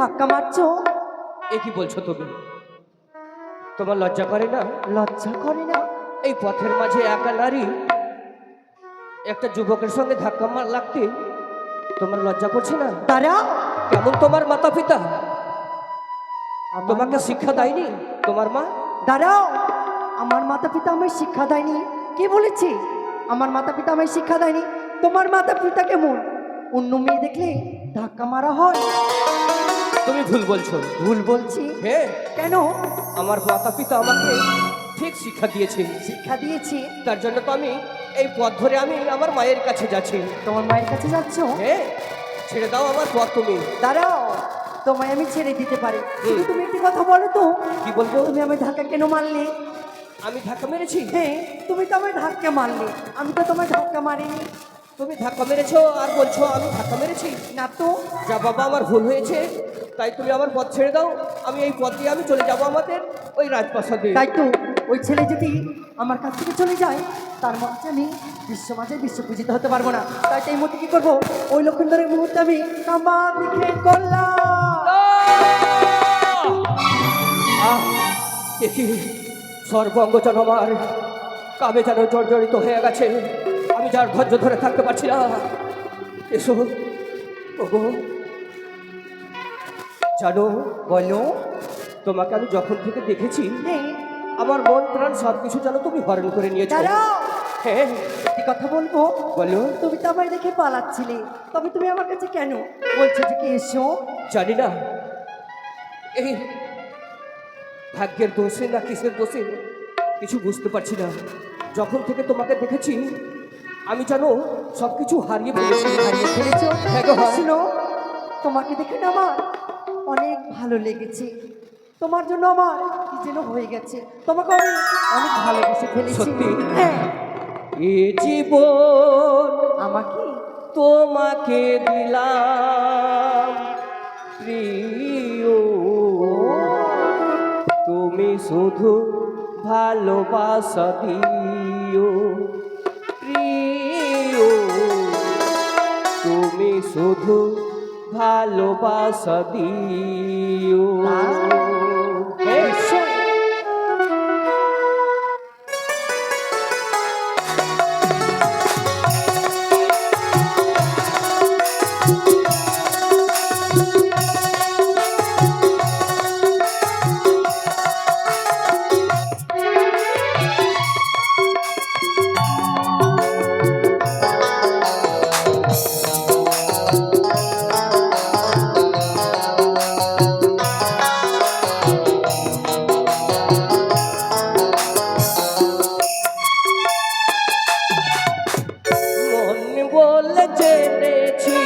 ধাক্কা মারছো? এ কি বলছো তুমি? তোমার লজ্জা করে না? লজ্জা করে না? এই পথের মাঝে একা নারী একটা যুবকের সঙ্গে ধাক্কা মার লাগতে তোমার লজ্জা করছে না? দাঁড়াও। কেমন তোমার মাতা পিতা? আমার তোমাকে মাতা শিক্ষা পিতা- দেয়নি তোমার মা? দাঁড়াও। আমার মাতা পিতা আমায় শিক্ষা দেয়নি? কে বলেছে আমার মাতা পিতা আমায় শিক্ষা দেয়নি? তোমার মাতা পিতা কেমন? অন্য মেয়ে দেখলে ধাক্কা মারা হয়? তুমি ভুল বলছো। ভুল বলছি? হ্যাঁ, কেন? আমার মাতা পিতা আমাকে ঠিক শিক্ষা দিয়েছে। শিক্ষা দিয়েছি? তার জন্য তো আমি এই পথ ধরে আমি আমার মায়ের কাছে যাচ্ছি। তোমার মায়ের কাছে যাচ্ছ? হ্যাঁ, ছেড়ে দাও আমার পথ তুমি। দাঁড়াও, তোমায় আমি ছেড়ে দিতে পারি, কিন্তু তুমি একটি কথা বলো তো। কি বলবো? তুমি আমায় ধাক্কা কেন মারলে? আমি ধাক্কা মেরেছি? হ্যাঁ, তুমি তো আমায় ধাক্কা মারলে, আমি তো তোমায় ধাক্কা মারিনি। তুমি ধাক্কা মেরেছো আর বলছো আমি ধাক্কা মেরেছি? না তো। যা বাবা, আমার ভুল হয়েছে, তাই তুমি আমার পথ ছেড়ে দাও। আমি এই পথ দিয়ে আমি চলে যাবো আমাদের ওই রাজপ্রাসাদে। তাই তো, ওই ছেলে যদি আমার কাছ থেকে চলে যায়, তার মধ্যে আমি বিশ্বমাঝে বিশ্বপূজিত হতে পারবো না। তাই এই মুহূর্তে কি করবো? ওই লক্ষণধরের মুহূর্তে আমি কামান নিক্ষেপ করলাম। দেখি সর্বঙ্গ যেন আমার কামে যেন জর্জরিত হয়ে গেছে। আমি যার ধৈর্য ধরে থাকতে পারছি না। এসো ওগো। জানো, বলো। তোমাকে আমি যখন থেকে দেখেছি হ্যাঁ। আমার মন প্রাণ সব কিছু যেন তুমি হরণ করে নিয়েছো। দাঁড়াও, হ্যাঁ, একটি কথা বলবো। বলো। তুমি তো আমায় দেখে পালাচ্ছিলে, তবে তুমি আমার কাছে কেন বলছো যে কি এসো? জানি না এই ভাগ্যের দোষে না কিসের দোষে, কিছু বুঝতে পারছি না। যখন থেকে তোমাকে দেখেছি আমি জানো সব কিছু হারিয়ে ফেলেছি। হারিয়ে ফেলেছো? হ্যাঁ গো, হ্যাঁ। শুনো, তোমাকে দেখে না আমার অনেক ভালো লেগেছে। তোমার জন্য আমার কি যেন হয়ে গেছে। তোমাকে আমি অনেক ভালোবেসে ফেলেছি। সত্যি? হ্যাঁ। এ জীবন আমাকে তোমাকে দিলাম প্রিয়, তুমি শুধু ভালোবাসা দিও প্রিয়, তুমি শুধু ভালোবাসা দিও। নিশ্চয়ই। মন বলে জেনেছি,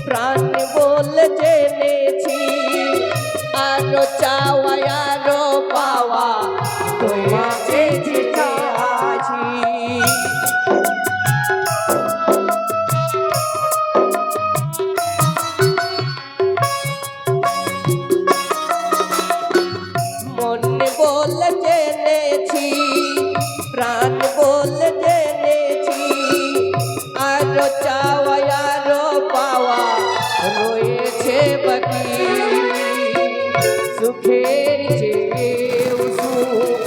প্রাণ বলে জেনেছি, আরো চাওয়া আরো পাওয়া তোমাকে চাইছি। মন বলে জেনেছি, প্রাণ বলে জেনেছি, আরো চাওয়া আরো পাওয়া রয়েছে বাকি। সুখের চেয়েও সুখ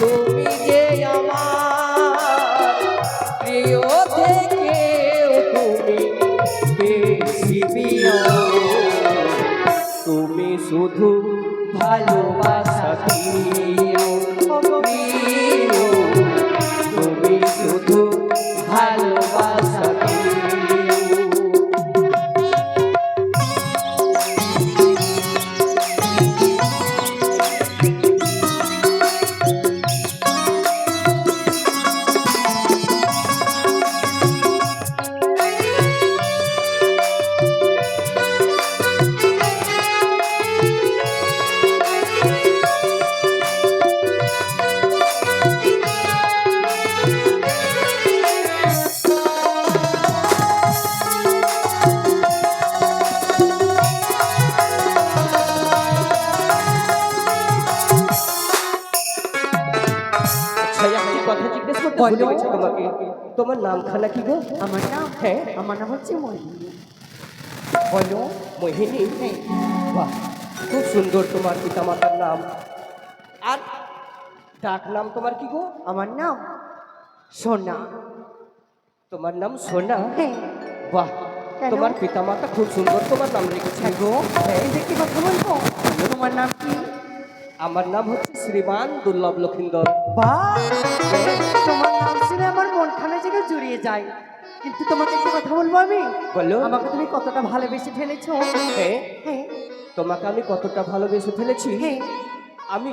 তুমি যে আমার প্রিয় থেকেও তুমি বেশি প্রিয়। তুমি শুধু ভালোবাসা দিও প্রিয়, তুমি শুধু ভালোবাসা দিও। কথা জিজ্ঞেস করতে ভুলে বলো। গেছি তোমাকে। তোমার নামখানা কি গো? আমার নাম? হ্যাঁ। আমার নাম হচ্ছে ময়ূরী। বলো। মোহিনী হ্যাঁ বাহ, খুব সুন্দর তোমার পিতামাতার নাম। আর ডাক নাম তোমার কি গো? আমার নাম সোনা। তোমার নাম সোনা? হ্যাঁ বাহ, কেন? তোমার পিতামাতা খুব সুন্দর তোমার নাম রেখেছে। হ্যাঁ গো, হ্যাঁ, এই যে কি কথা বলবো, তোমার নাম কি? আমার নাম হচ্ছে শ্রীমান দুর্লভ লক্ষিন্দর। বাহ, তোমার নাম শুনে আমার মনখানা জায়গায় জুড়িয়ে যায়। কিন্তু তোমাকে একটা কথা বলবো আমি, বলো। আমাকে তুমি কতটা ভালোবেসে ফেলেছো। হ্যাঁ, হ্যাঁ তোমাকে আমি কতটা ভালোবেসে ফেলেছি হ্যাঁ, আমি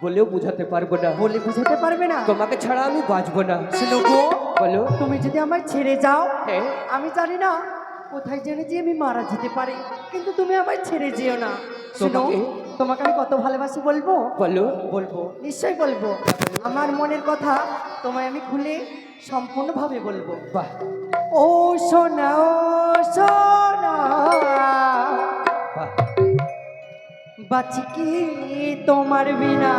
বলেও বোঝাতে পারবো না। বলে বুঝাতে পারবে না। তোমাকে ছাড়া আমি বাঁচবো না। শুনো গো, বলো। তুমি যদি আমায় ছেড়ে যাও, হ্যাঁ, আমি জানি না কোথায় জেনে যে আমি মারা যেতে পারি, কিন্তু তুমি আমায় ছেড়ে যেও না। শুনো, তোমাকে- তোমাকে আমি কত ভালোবাসি বলবো। বলো। বলবো, নিশ্চয়ই বলবো। আমার মনের কথা তোমায় আমি খুলে সম্পূর্ণভাবে বলবো। বাহ, ও সোনা, ও সোনা, বাহ, বাঁচি কি তোমার বিনা,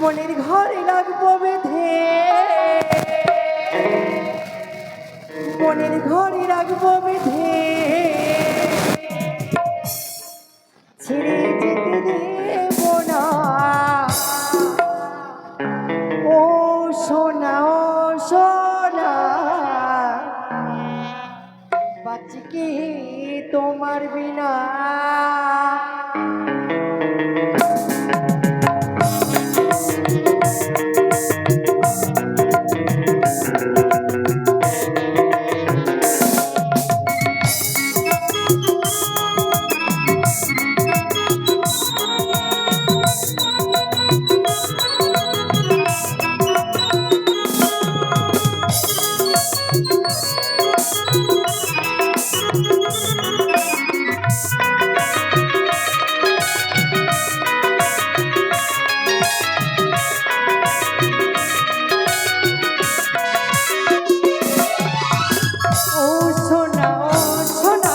মনের ঘরে রাখবো বেঁধে, মনের ঘরে রাখবো বেঁধে, ছেড়ে যেতে দেব না। ও সোনা, ও সোনা, বাঁচি কি তোমার বিনা। ও সোনা, ও সোনা,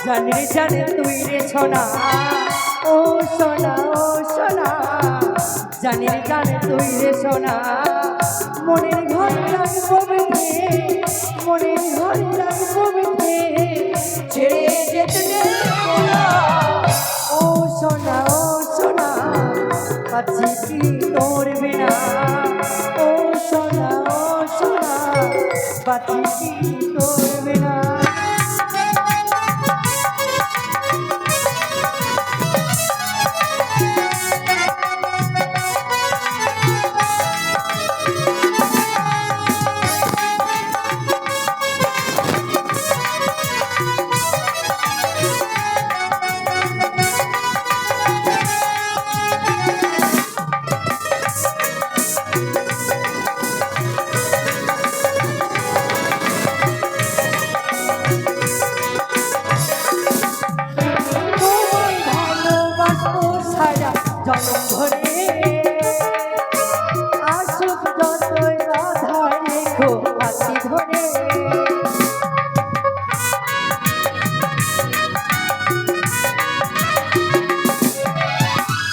জানে জানে তুই রে সোনা। ও সোনা, ও সোনা, জানে জানে তুই রে সোনা, মনের ঘর রাখবো বেঁধে, মনের ঘর রাখবো বেঁধে, ছেড়ে যেতে দেব না। ও সোনা, ও সোনা, আছি কি তোর বিনা। ও সোনা, ও সোনা, বাঁচি কি তোর বিনা। তোমায় ভালোবাসবো সারা জনম ধরে, আসুক যতই বাধা রেখো হাতি ধরে।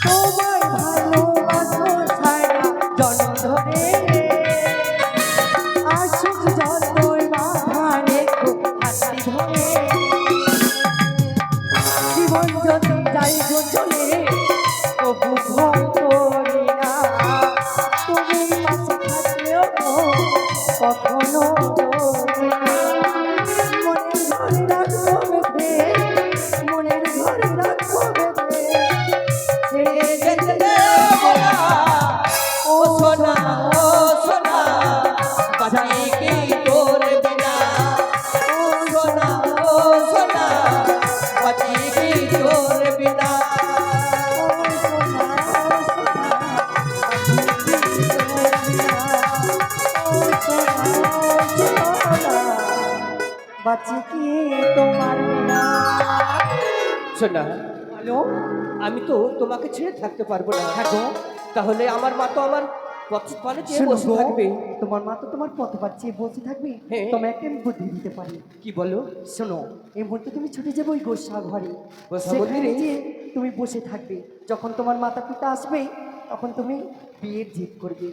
তোমায় ভালোবাসবো সারা জনম ধরে, আসুক যতই বাধা রেখো হাতি ধরে। জীবন যদি যাই গো চলে, তবু ভয় করি না। তুমি পাশে থাকলেও তো কখনো ডরি না। মনের ঘরে রাখবো বেঁধে, মনের ঘরে রাখবো বেঁধে, ছেড়ে যেতে দেব না। ও সোনা, ও সোনা, বাঁচি কি তোর বিনা। ও সোনা, ও সোনা, বাঁচি কি তোর বিনা। বাঁচি কি তোমার বিনা। সোনা, হ্যালো, আমি তো তোমাকে ছেড়ে থাকতে পারবো না। থাকো। তাহলে আমার মা তো আমার পানে চেয়ে শোনো বসে গো, থাকবে। তোমার মা তো তোমার পথ পাচ্ছে বলতে থাকবে। হ্যাঁ। তোমায় একটা আমি বুদ্ধি দিতে পারি। কি বলো? শোনো, এই মুহূর্তে তুমি ছুটে যাবে ওই গোসা ঘরে, গোসা সেখানে মন্দিরে? যে তুমি বসে থাকবে। যখন তোমার মাতা পিতা আসবে, তখন তুমি বিয়ের জিদ করবে,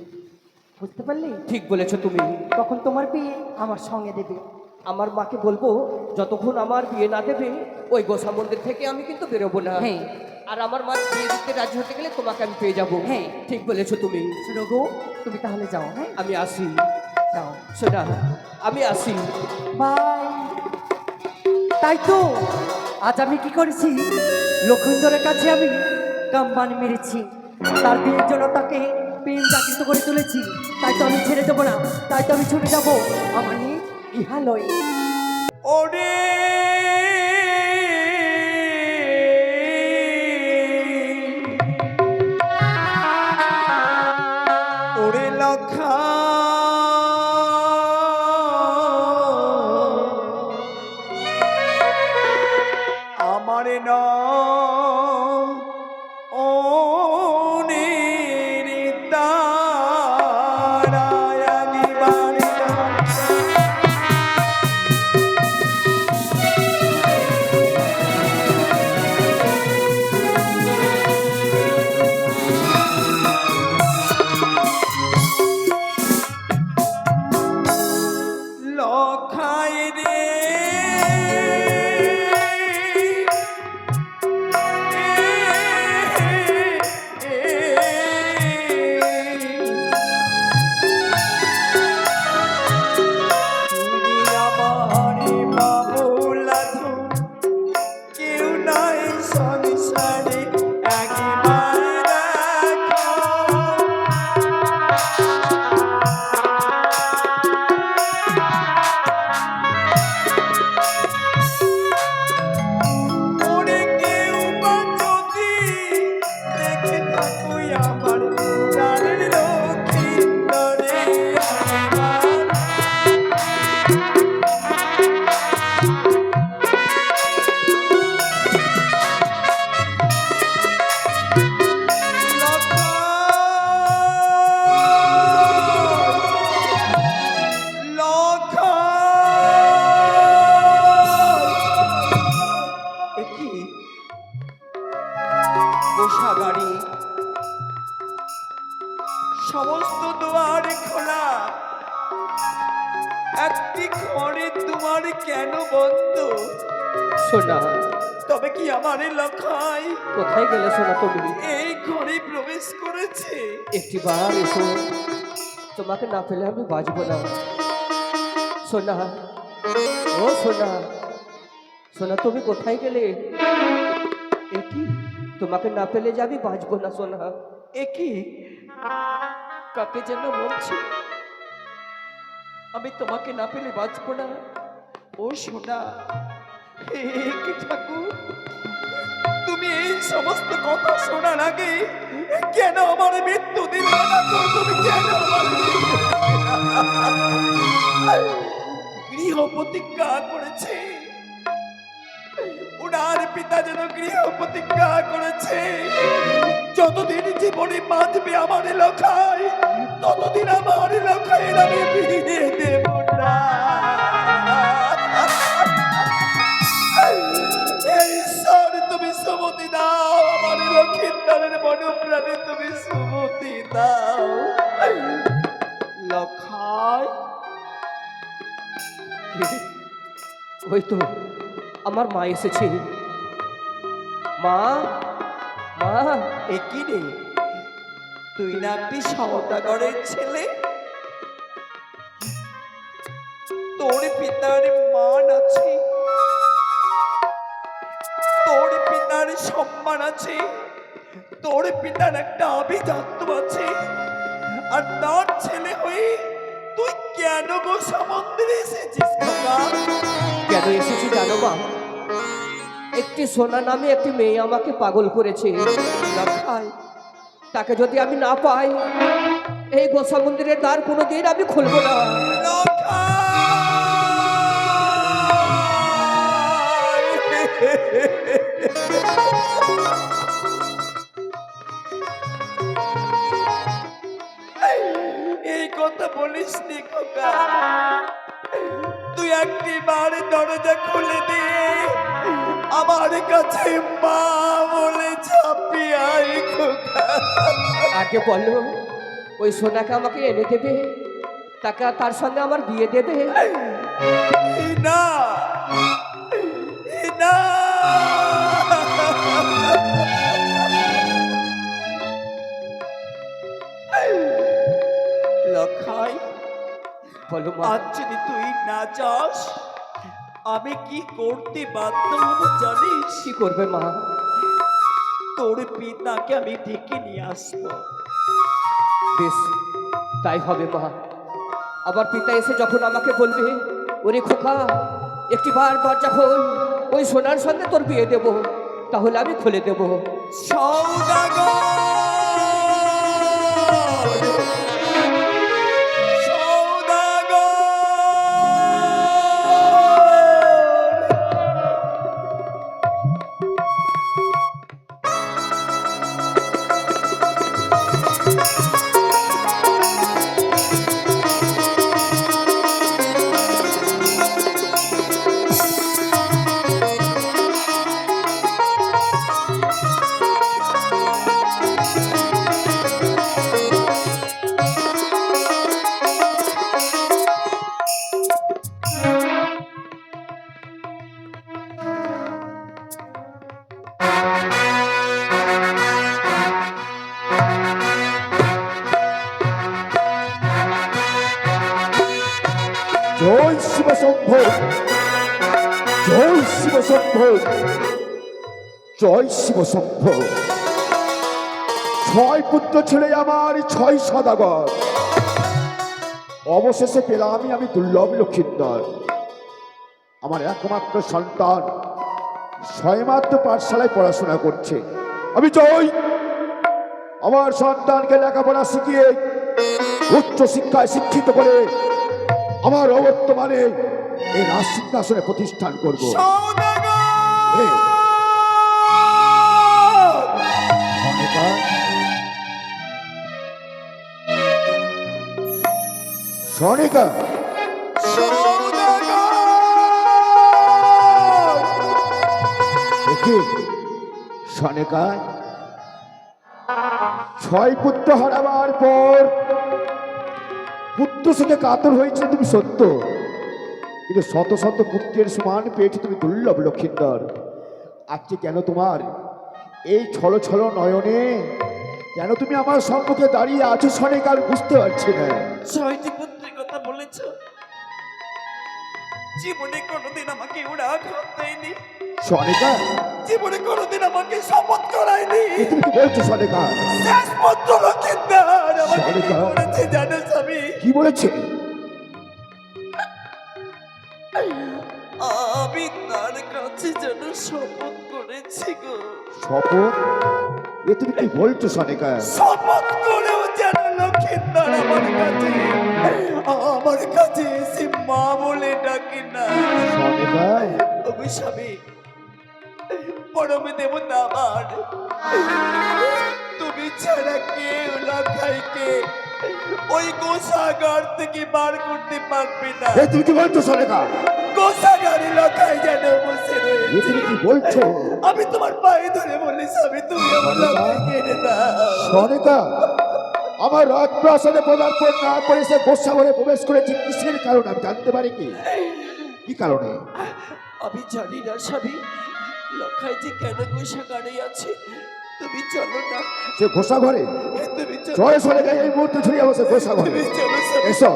বুঝতে পারলে? ঠিক বলেছো তুমি। তখন তোমার বিয়ে আমার সঙ্গে দেবে। আমার মাকে বলবো যতক্ষণ আমার বিয়ে না দেবে ওই গোসা মন্দির থেকে আমি কিন্তু বেরোবো না। হ্যাঁ। আর আমার মা বিয়ে দিতে রাজি হতে গেলে তোমাকে আমি পেয়ে যাবো। হ্যাঁ। ঠিক বলেছো তুমি। শোনো গো, তুমি তাহলে যাও। হ্যাঁ, আমি আসি। যাও। সোনা আমি আসি। বাই। তাই তো আজ আমি কি করেছি, লক্ষিন্দরের কাছে আমি কাম্বান মেরেছি, তার বিয়ের জন্য তাকে প্রেম জাগৃত করে তুলেছি। তাই তো আমি ছেড়ে দেবো না, তাই তো আমি ছুটে যাবো আমার নিজ ইহালয়ে। ওরে ওরে লক্ষা আমার নাম লখাই রে কেউ নাই সংসারে একবার দেখো ওরে কেউ বা যদি দেখে থাকো আমার প্রাণের লক্ষিন্দরে আমার গাড়ি সমস্ত দুয়ার খোলা, একটি ঘরে তোমার কেন বন্ধ? সোনা তবে কি আমার লখাই কোথায় গেলে সোনা তুমি? এই ঘরে প্রবেশ করেছে? একটি বার এসো, তোমাকে না পেলে আমি বাঁচবো না। সোনা ও সোনা, সোনা তুমি কোথায় গেলে? একই তোমাকে না পেলে যে আমি বাঁচবো না সোনা। একই কাকে যেন বলছি, আমি তোমাকে না পেলে বাঁচবো না। ও সোনা, হে কি ঠাকুর, তুমি এই সমস্ত কথা শোনার আগে কেন আমার মৃত্যু দিলে না ঠাকুর? তুমি কেন আমার গৃহ প্রতিজ্ঞা করেছে, ওনার পিতা যেন গৃহ প্রতিজ্ঞা করেছে যতদিন জীবনে বাঁচবে আমার লখাই, ততদিন আমার লখাইয়ের আমি বিয়ে দেব না। এই ঈশ্বর তুমি সুমতি দাও, আমার লক্ষিন্দরের মনোপ্রাণে তুমি সুমতি দাও। লখাই ওই তো আমার মা এসেছে। মা মা, একই রে, তুই না একটি সওদাগরের ছেলে? তোর পিতার মান আছে, তোর পিতার সম্মান আছে, তোর পিতার একটা আভিজাত্য আছে, আর তার ছেলে হয়ে তুই কেন গো সমুদ্রে এসেছিস খোকা? কেন এসেছি জানো মা? একটি সোনা নামে একটি মেয়ে আমাকে পাগল করেছে। লখাই, তাকে যদি আমি না পাই, এই গোসা মন্দিরের দ্বার কোনোদিন আমি খুলবো না। এই কথা বলিস নি খোকা, তুই একটি বার দরজা খুলে দিয়ে আমার কাছে মা বলে ঝাঁপিয়ে আয় খোকা। আগে বলো, ওই সোনাকে আমাকে এনে দেবে, তাকে তার সঙ্গে আমার বিয়ে দেবে? না না লখাই, বলো মা। আজ যদি তুই না যাস আমি কি করতে বাধ্য হব জানিস? কি করবে মা? তোর পিতাকে আমি ডেকে নিয়ে আসবো। বেশ, তাই হবে মা। আমার পিতা এসে যখন আমাকে বলবে, ওরে খোকা একটি বার দরজা খোল, ওই সোনার সঙ্গে তোর বিয়ে দেব, তাহলে আমি খুলে দেব। জয় শিব শম্ভ, জয় শিব শম্ভ, জয় শিব শম্ভ। ছয় পুত্র ছিল আমার, ছয় সদাগর। অবশেষে পেলাম আমি দুর্লভ লক্ষিন্দর। আমার একমাত্র সন্তান ছয়মাত্র পাঠশালায় পড়াশোনা করছে। আমি চাই আমার সন্তানকে লেখাপড়া শিখিয়ে উচ্চ শিক্ষায় শিক্ষিত করে আমার অবর্তমানে এই রাজ সিংহাসনে প্রতিষ্ঠান করব। সনিকা, সনিকা, ছয় পুত্র হারাবার পর পুত্র থেকে কাতর হয়েছে তুমি সত্য, কিন্তু শত শত পুত্রের সমান পেয়েছে তুমি দুর্লভ লক্ষিন্দর। আজকে কেন তোমার এই ছল ছল নয়নে, কেন তুমি আমার সম্মুখে দাঁড়িয়ে আছো সনিকার, বুঝতে পারছি না। ছয়টি পুত্রের কথা বলেছ, জীবনে কোনোদিন আমাকে ওরা আঘাত দেয়নি, সনিকা জীবনে কোনোদিন আমাকে শপথ করায়নি। তুমি কি বলছো সনিকা? শেষ পুত্র লক্ষিন্দর আমাকে কি সনিকা। বলেছে জানো স্বামী? কি বলেছে? আমি তার কাছে যেন শপথ করেছি গো। শপথ? এ তুমি কি বলছো সনিকা? শপথ করেও যেন লক্ষিন্দর আমার কাছে এসে মা বলে ডাকি না। সনিকা, ওগো স্বামী, পরমে দেবতা আমার, তুমি ছাড়া কেউ লখাইকে ওই গোসাগার থেকে বার করতে পারবে না। এ তুমি কি বলছো সনিকা? গোসাগারে লখাই যেন বসে এ রয়েছে। তুমি কি বলছো? আমি তোমার পায়ে ধরে বলি স্বামী, তুমি আমার লখাইকে এনে দাও। সনিকা, আমার রাজপ্রাসাদে পদার্পণ না করে সে গোসাগরে প্রবেশ করেছে, কিসের কারণে আমি জানতে পারি কি? কি কারণে? আমি জানি না স্বামী, লখাই যে কেন গোসাগারে আছে। তুমি চলো না, সে গোসাঘরে? তুমি চলো, চলে সনিকা, এই মুহূর্তে ছড়িয়ে বসে গোসাঘরে। তুমি চলো স্বামী। এসো।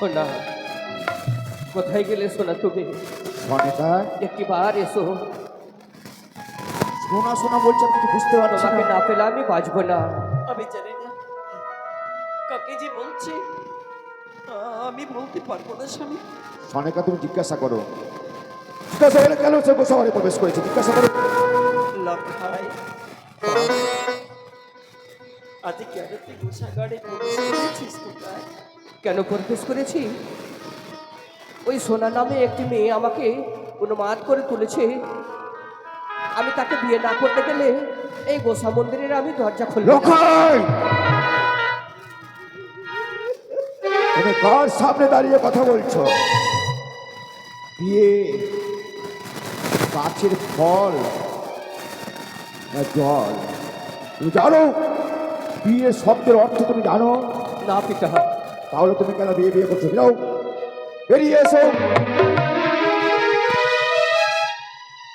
সোনা, কোথায় গেলে সোনা তুমি? সনিকা, একটিবার এসো। শোনা শোনা বলছে, আমি কিছু বুঝতে পারছি তোমাকে না। না পেলে আমি বাঁচবো না। আমি জানি না কাকে যে বলছি, আমি বলতে পারবো না স্বামী। সনিকা, তুমি জিজ্ঞাসা করো, জিজ্ঞাসা করে কেন সে গোসাঘরে প্রবেশ করেছে, জিজ্ঞাসা করো। লখাই, আজ কেন তুই গোসাগারে প্রবেশ করেছিস? কোথায়? কেন প্রবেশ করেছি? ওই সোনা নামে একটি মেয়ে আমাকে উন্মাদ করে তুলেছে। আমি তাকে বিয়ে না করতে গেলে এই গোসা মন্দিরের আমি দরজা খুলব। লক্ষণ, তুমি কার সামনে দাঁড়িয়ে কথা বলছো? বিয়ে গাছের ফল না জল? তুমি জানো বিয়ে শব্দের অর্থ তুমি জানো? না পিতা, তাহলে তুমি কেন বিয়ে বিয়ে করছো? যাও, বেরিয়ে এসো।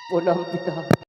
প্রণাম পিতা।